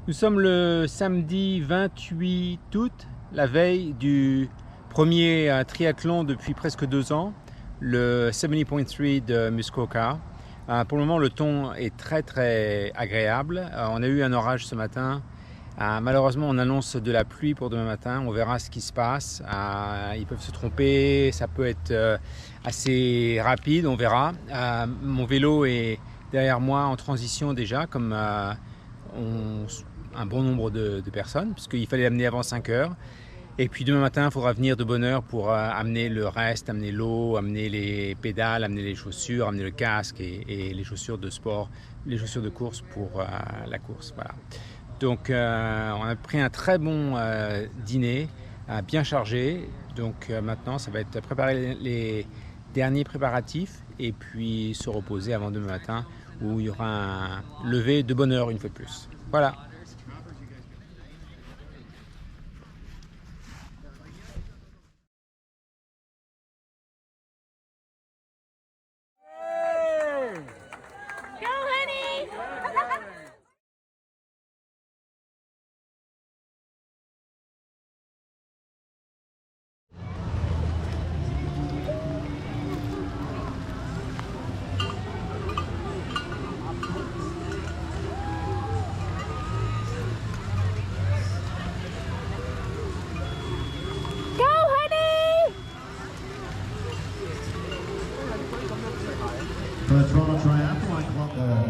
Nous sommes le samedi 28 août, la veille du premier triathlon depuis presque 2 ans, le 70.3 de Muskoka. Pour le moment, le temps est très agréable. On a eu un orage ce matin. Malheureusement, on annonce de la pluie pour demain matin. On verra ce qui se passe. Ils peuvent se tromper, ça peut être assez rapide, on verra. Mon vélo est derrière moi en transition déjà, comme un bon nombre de personnes, puisqu'il fallait l'amener avant 5 heures. Et puis demain matin, il faudra venir de bonne heure pour amener le reste, amener l'eau, amener les pédales, amener les chaussures, amener le casque et les chaussures de sport, les chaussures de course pour la course. Voilà. Donc on a pris un très bon dîner, bien chargé. Donc maintenant, ça va être préparer les derniers préparatifs et puis se reposer avant demain matin où il y aura un lever de bonne heure une fois de plus. Voilà.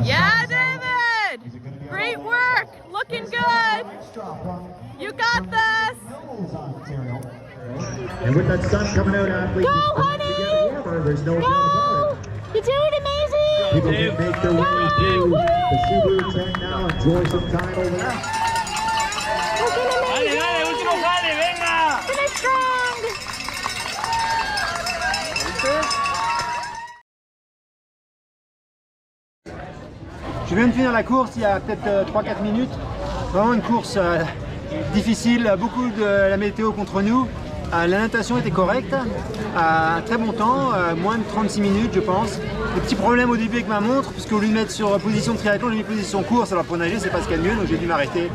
Yeah, David! Great work! Looking good! You got this! And with that sun coming out, athletes Go, honey! there's no Go! You're doing amazing! People can make their way through the Subaru 10 now, enjoy some time over there. Looking amazing! Dale, último jale, venga! Finish strong! Je viens de finir la course il y a peut-être 3-4 minutes. Vraiment une course difficile, beaucoup de la météo contre nous. La natation était correcte, un très bon temps, moins de 36 minutes je pense. Des petits problèmes au début avec ma montre, puisqu'au lieu de mettre sur position de triathlon, j'ai mis position course. Alors pour nager, c'est pas ce qu'il y a de mieux, donc j'ai dû m'arrêter,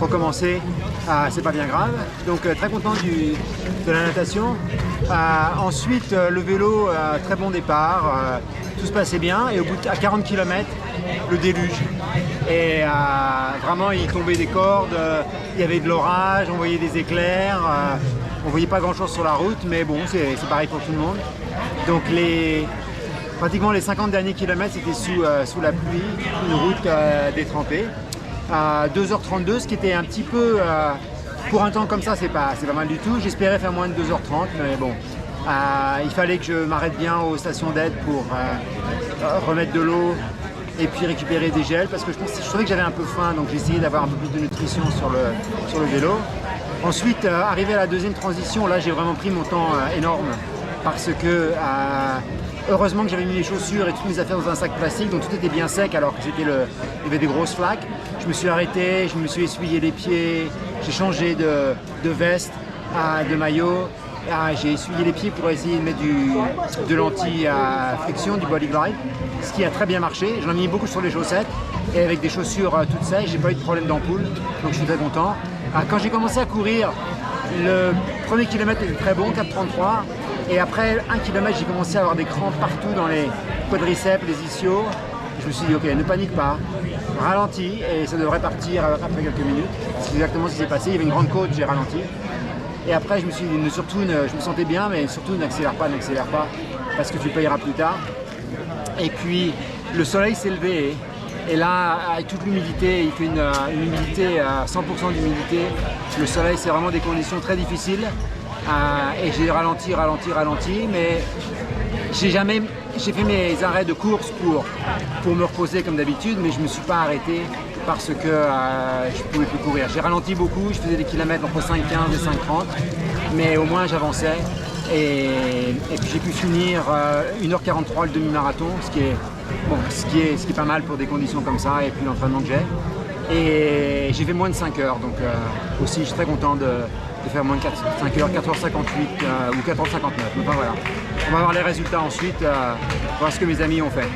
recommencer. C'est pas bien grave. Donc très content de la natation. Ensuite, le vélo, très bon départ. Tout se passait bien et au bout à 40 km, le déluge. Et vraiment, il tombait des cordes, il y avait de l'orage, on voyait des éclairs, on voyait pas grand chose sur la route, mais bon, c'est pareil pour tout le monde. Donc pratiquement les 50 derniers kilomètres, c'était sous la pluie, une route détrempée. 2h32, ce qui était un petit peu, pour un temps comme ça, c'est pas mal du tout. J'espérais faire moins de 2h30, mais bon. Il fallait que je m'arrête bien aux stations d'aide pour remettre de l'eau et puis récupérer des gels parce que je savais que j'avais un peu faim, donc j'ai essayé d'avoir un peu plus de nutrition sur le vélo. Ensuite, arrivé à la deuxième transition, là j'ai vraiment pris mon temps énorme parce que heureusement que j'avais mis mes chaussures et toutes mes affaires dans un sac plastique, donc tout était bien sec alors que il y avait des grosses flaques. Je me suis arrêté, je me suis essuyé les pieds, j'ai changé de veste, de maillot. J'ai essuyé les pieds pour essayer de mettre de l'anti-friction, du body glide, ce qui a très bien marché. J'en ai mis beaucoup sur les chaussettes et avec des chaussures toutes sèches, j'ai pas eu de problème d'ampoule, donc je suis très content. Quand j'ai commencé à courir, le premier kilomètre était très bon, 4,33, et après 1 kilomètre, j'ai commencé à avoir des crampes partout dans les quadriceps, les ischios. Je me suis dit, ok, ne panique pas, ralentis, et ça devrait partir après quelques minutes. C'est exactement ce qui s'est passé, il y avait une grande côte, j'ai ralenti. Et après, je me suis dit, je me sentais bien, mais surtout n'accélère pas, parce que tu payeras plus tard. Et puis, le soleil s'est levé, et là, avec toute l'humidité, il fait une humidité à 100% d'humidité. Le soleil, c'est vraiment des conditions très difficiles. Et j'ai ralenti, mais j'ai fait mes arrêts de course pour me reposer comme d'habitude, mais je ne me suis pas arrêté parce que je ne pouvais plus courir. J'ai ralenti beaucoup, je faisais des kilomètres entre 5,15 et 5,30, mais au moins j'avançais. Et puis j'ai pu finir 1h43 le demi-marathon, ce qui est pas mal pour des conditions comme ça et puis l'entraînement que j'ai. Et j'ai fait moins de 5 heures, donc aussi je suis très content de faire moins de 5 heures, 4h58 ou 4h59. Enfin voilà, on va voir les résultats ensuite, voir ce que mes amis ont fait.